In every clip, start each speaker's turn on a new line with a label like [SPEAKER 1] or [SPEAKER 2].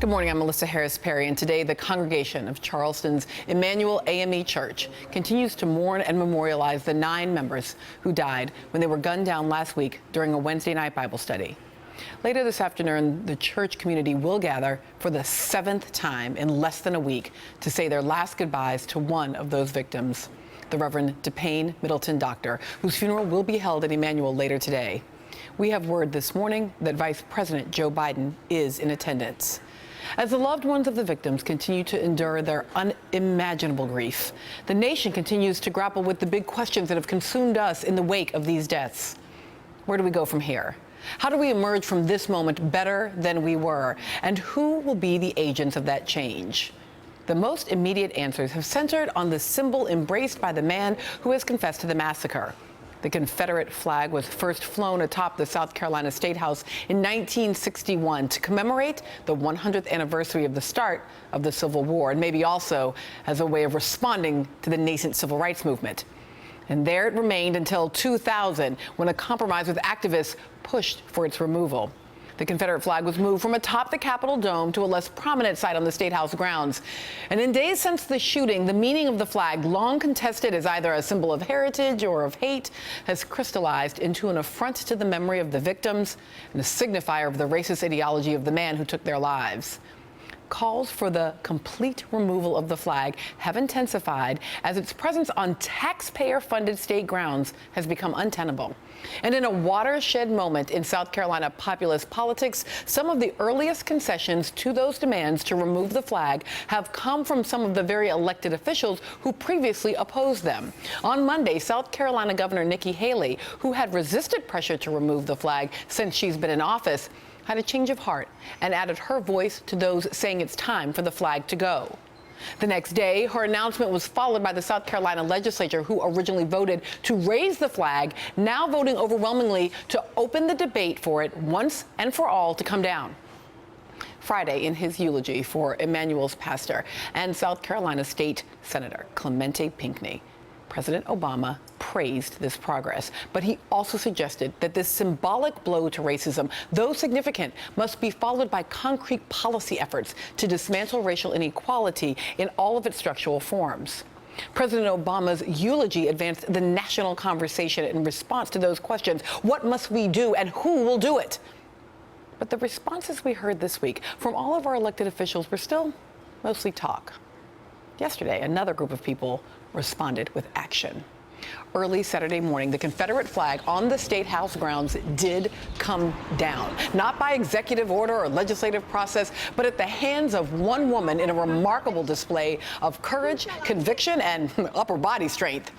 [SPEAKER 1] Good morning, I'm Melissa Harris Perry, and today the congregation of Charleston's Emmanuel AME Church continues to mourn and memorialize the 9 members who died when they were gunned down last week during a Wednesday night Bible study. Later this afternoon, the church community will gather for the 7th time in less than a week to say their last goodbyes to one of those victims, the Reverend DePayne Middleton Doctor, whose funeral will be held at Emmanuel later today. We have word this morning that Vice President Joe Biden is in attendance. As the loved ones of the victims continue to endure their unimaginable grief, the nation continues to grapple with the big questions that have consumed us in the wake of these deaths. Where do we go from here? How do we emerge from this moment better than we were? And who will be the agents of that change? The most immediate answers have centered on the symbol embraced by the man who has confessed to the massacre. The Confederate flag was first flown atop the South Carolina State House in 1961 to commemorate the 100th anniversary of the start of the Civil War, and maybe also as a way of responding to the nascent civil rights movement. And there it remained until 2000, when a compromise with activists pushed for its removal. The Confederate flag was moved from atop the Capitol dome to a less prominent site on the State House grounds. And in days since the shooting, the meaning of the flag, long contested as either a symbol of heritage or of hate, has crystallized into an affront to the memory of the victims and a signifier of the racist ideology of the man who took their lives. Calls for the complete removal of the flag have intensified as its presence on taxpayer-funded state grounds has become untenable. And in a watershed moment in South Carolina populist politics, some of the earliest concessions to those demands to remove the flag have come from some of the very elected officials who previously opposed them. On Monday, South Carolina Governor Nikki Haley, who had resisted pressure to remove the flag since she's been in office, had a change of heart and added her voice to those saying it's time for the flag to go. The next day, her announcement was followed by the South Carolina legislature, who originally voted to raise the flag, now voting overwhelmingly to open the debate for it once and for all to come down. Friday, in his eulogy for Emmanuel's pastor and South Carolina State Senator Clemente Pinckney, President Obama praised this progress, but he also suggested that this symbolic blow to racism, though significant, must be followed by concrete policy efforts to dismantle racial inequality in all of its structural forms. President Obama's eulogy advanced the national conversation in response to those questions. What must we do, and who will do it? But the responses we heard this week from all of our elected officials were still mostly talk. Yesterday, another group of people responded with action. Early Saturday morning, the Confederate flag on the State House grounds did come down, not by executive order or legislative process, but at the hands of one woman in a remarkable display of courage, conviction, and upper body strength.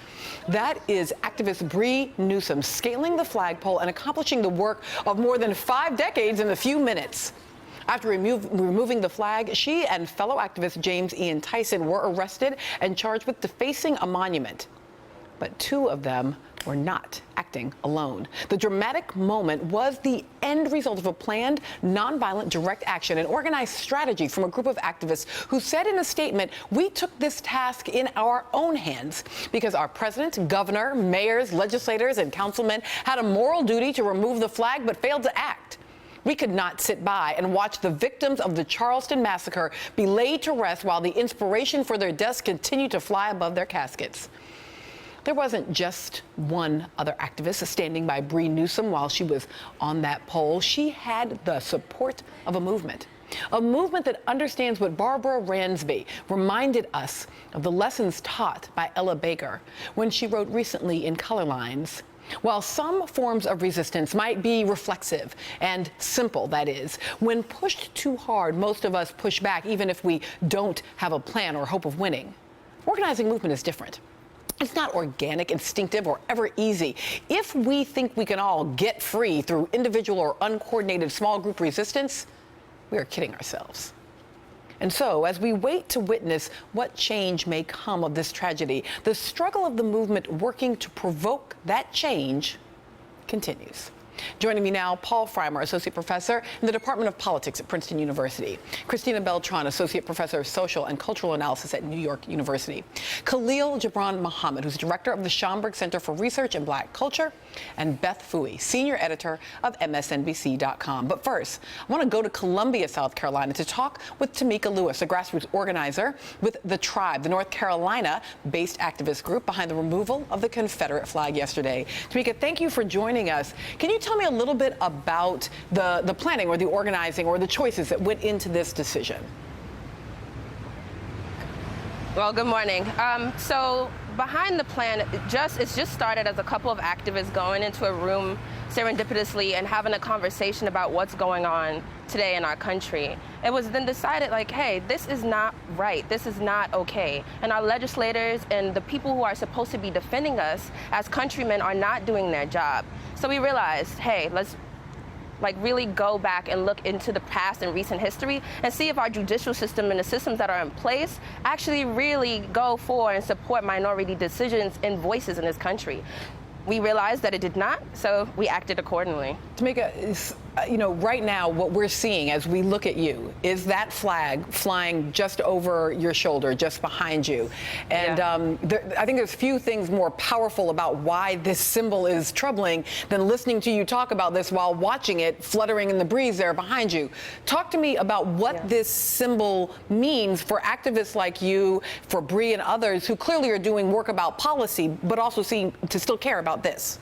[SPEAKER 1] That is activist Bree Newsom scaling the flagpole and accomplishing the work of more than 5 decades in a few minutes. After removing the flag, she and fellow activist James Ian Tyson were arrested and charged with defacing a monument. But 2 of them were not acting alone. The dramatic moment was the end result of a planned, nonviolent direct action and organized strategy from a group of activists who said in a statement, "We took this task in our own hands because our president, governor, mayors, legislators, and councilmen had a moral duty to remove the flag but failed to act. We could not sit by and watch the victims of the Charleston massacre be laid to rest while the inspiration for their deaths continued to fly above their caskets." There wasn't just one other activist standing by Bree Newsom while she was on that pole. She had the support of a movement that understands what Barbara Ransby reminded us of the lessons taught by Ella Baker when she wrote recently in Color Lines. While some forms of resistance might be reflexive and simple, that is, when pushed too hard, most of us push back even if we don't have a plan or hope of winning. Organizing movement is different. It's not organic, instinctive, or ever easy. If we think we can all get free through individual or uncoordinated small group resistance, we are kidding ourselves. And so, as we wait to witness what change may come of this tragedy, the struggle of the movement working to provoke that change continues. Joining me now, Paul Frymer, Associate Professor in the Department of Politics at Princeton University. Cristina Beltran, Associate Professor of Social and Cultural Analysis at New York University. Khalil Gibran, who's Director of the Schomburg Center for Research in Black Culture. And Beth Fouhy, Senior Editor of MSNBC.com. But first, I want to go to Columbia, South Carolina, to talk with Tamika Lewis, a grassroots organizer with The Tribe, the North Carolina-based activist group behind the removal of the Confederate flag yesterday. Tamika, thank you for joining us. Can you tell me a little bit about the planning or the organizing or the choices that went into this decision?
[SPEAKER 2] Well, good morning. So behind the plan, it's just started as a couple of activists going into a room serendipitously and having a conversation about what's going on today in our country. It was then decided, like, hey, this is not right. This is not okay. And our legislators and the people who are supposed to be defending us as countrymen are not doing their job. So we realized, hey, let's really go back and look into the past and recent history and see if our judicial system and the systems that are in place actually really go for and support minority decisions and voices in this country. We realized that it did not, so we acted accordingly.
[SPEAKER 1] Tamika, right now what we're seeing as we look at you is that flag flying just over your shoulder, just behind you. And I think there's few things more powerful about why this symbol is troubling than listening to you talk about this while watching it fluttering in the breeze there behind you. Talk to me about what this symbol means for activists like you, for Bree and others who clearly are doing work about policy, but also seem to still care about this.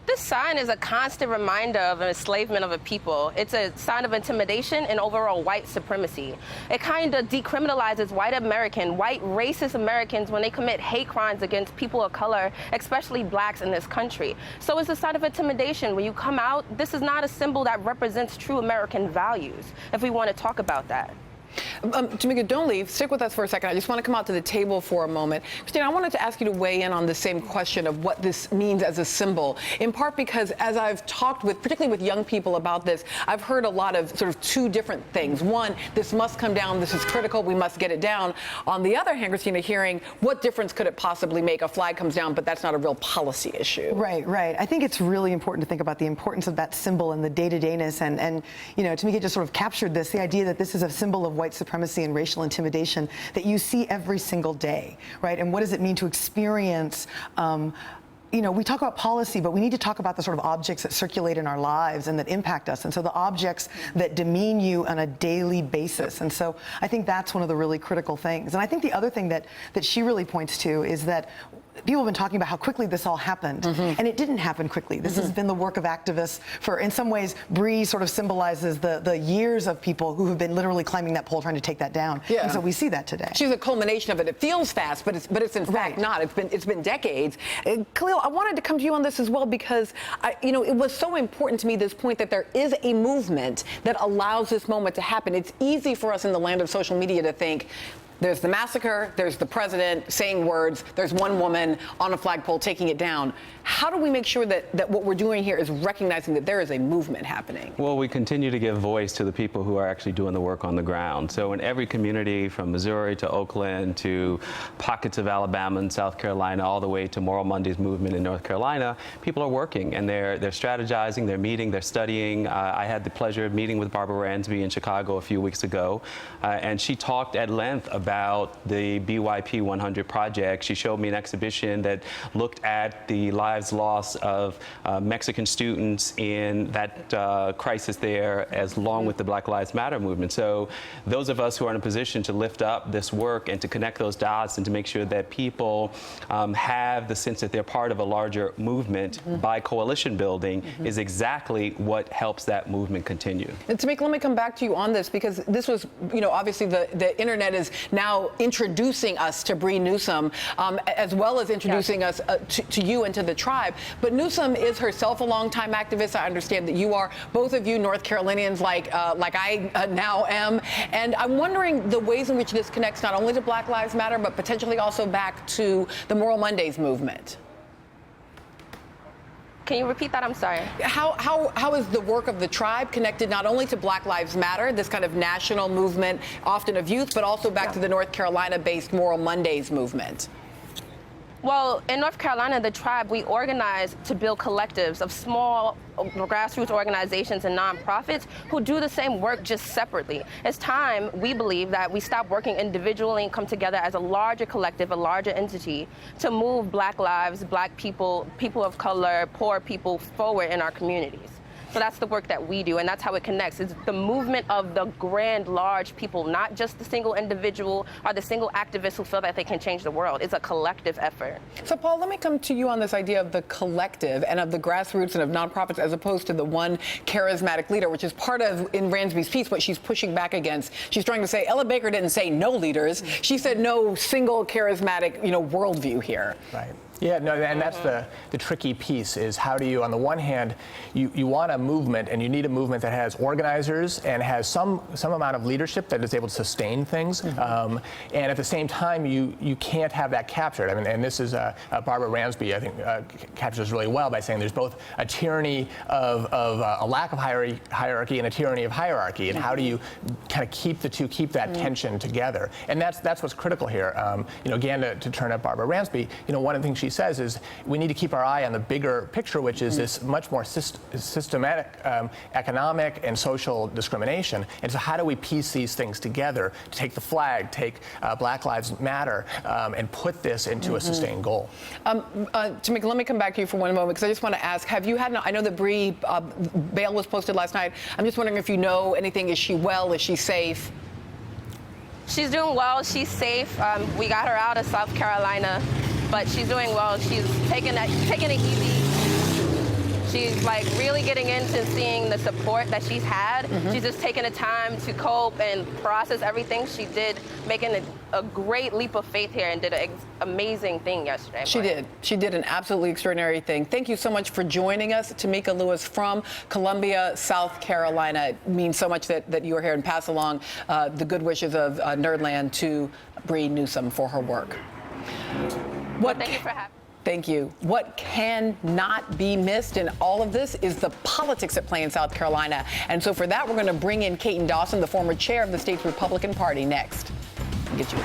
[SPEAKER 2] This sign is a constant reminder of an enslavement of a people. It's a sign of intimidation and overall white supremacy. It kind of decriminalizes white racist Americans when they commit hate crimes against people of color, especially blacks in this country. So it's a sign of intimidation. When you come out, this is not a symbol that represents true American values, if we want to talk about that.
[SPEAKER 1] Tamika, don't leave. Stick with us for a second. I just want to come out to the table for a moment. Cristina, I wanted to ask you to weigh in on the same question of what this means as a symbol, in part because as I've talked with, particularly with young people about this, I've heard a lot of sort of two different things. One, this must come down. This is critical. We must get it down. On the other hand, Cristina, hearing what difference could it possibly make? A flag comes down, but that's not a real policy issue.
[SPEAKER 3] Right. I think it's really important to think about the importance of that symbol and the day-to-dayness. And Tamika just sort of captured this, the idea that this is a symbol of white supremacy and racial intimidation that you see every single day, right? And what does it mean to experience we talk about policy, but we need to talk about the sort of objects that circulate in our lives and that impact us. And so the objects that demean you on a daily basis. And so I think that's one of the really critical things. And I think the other thing that she really points to is that people have been talking about how quickly this all happened. And it didn't happen quickly. This has been the work of activists for, in some ways, Bree sort of symbolizes the years of people who have been literally climbing that pole trying to take that down. Yeah. And so we see that today.
[SPEAKER 1] She's a culmination of it. It feels fast, but it's in fact not. It's been decades. Khalil, I wanted to come to you on this as well because it was so important to me, this point that there is a movement that allows this moment to happen. It's easy for us in the land of social media to think, there's the massacre, there's the president saying words, there's one woman on a flagpole taking it down. How do we make sure that what we're doing here is recognizing that there is a movement happening?
[SPEAKER 4] Well, we continue to give voice to the people who are actually doing the work on the ground. So in every community, from Missouri to Oakland to pockets of Alabama and South Carolina, all the way to Moral Mondays movement in North Carolina, people are working and they're strategizing, they're meeting, they're studying. I had the pleasure of meeting with Barbara Ransby in Chicago a few weeks ago, and she talked at length about the BYP 100 project. She showed me an exhibition that looked at the lives lost of Mexican students in that crisis there, as long with the Black Lives Matter movement. So those of us who are in a position to lift up this work and to connect those dots and to make sure that people have the sense that they're part of a larger movement by coalition building is exactly what helps that movement continue.
[SPEAKER 1] And Tamika, let me come back to you on this because this was, obviously the internet is now introducing us to Bree Newsome, as well as introducing us to you and to the tribe. But Newsome is herself a longtime activist. I understand that you are, both of you North Carolinians like I now am. And I'm wondering the ways in which this connects not only to Black Lives Matter, but potentially also back to the Moral Mondays movement.
[SPEAKER 2] Can you repeat that? I'm sorry.
[SPEAKER 1] How is the work of the tribe connected not only to Black Lives Matter, this kind of national movement, often of youth, but also back to the North Carolina-based Moral Mondays movement?
[SPEAKER 2] Well, in North Carolina, the tribe, we organize to build collectives of small grassroots organizations and nonprofits who do the same work just separately. It's time, we believe, that we stop working individually and come together as a larger collective, a larger entity to move Black lives, Black people, people of color, poor people forward in our communities. So that's the work that we do, and that's how it connects. It's the movement of the grand, large people, not just the single individual or the single activist who feel that they can change the world. It's a collective effort.
[SPEAKER 1] So, Paul, let me come to you on this idea of the collective and of the grassroots and of nonprofits as opposed to the one charismatic leader, which is part of, in Ransby's piece, what she's pushing back against. She's trying to say, Ella Baker didn't say no leaders. She said no single charismatic, worldview here.
[SPEAKER 5] Right. Yeah, no, and that's the tricky piece is how do you, on the one hand, you want a movement and you need a movement that has organizers and has some amount of leadership that is able to sustain things. And at the same time, you can't have that captured. I mean, and this is Barbara Ransby, I think, captures really well by saying there's both a tyranny of a lack of hierarchy and a tyranny of hierarchy. And how do you kind of keep the two, keep that tension together? And that's what's critical here. Again, to turn up Barbara Ransby, one of the things she says is we need to keep our eye on the bigger picture, which is this much more systematic economic and social discrimination. And so how do we piece these things together to take the flag, take Black Lives Matter, and put this into a sustained goal?
[SPEAKER 1] Tamika, let me come back to you for one moment because I just want to ask, have you had, I know that Bree bail was posted last night. I'm just wondering if you know anything. Is she well? Is she safe?
[SPEAKER 2] She's doing well. She's safe. We got her out of South Carolina, but she's doing well. She's taking it easy. She's like really getting into seeing the support that she's had. She's just taking the time to cope and process everything she did, making a great leap of faith here and did an amazing thing yesterday.
[SPEAKER 1] She did. She did an absolutely extraordinary thing. Thank you so much for joining us, Tamika Lewis from Columbia, South Carolina. It means so much that you are here, and pass along the good wishes of Nerdland to Bree Newsome for her work.
[SPEAKER 2] Thank you for having me.
[SPEAKER 1] Thank you. What cannot be missed in all of this is the politics at play in South Carolina. And so for that, we're going to bring in Caton Dawson, the former chair of the state's Republican Party, next. I'll get you.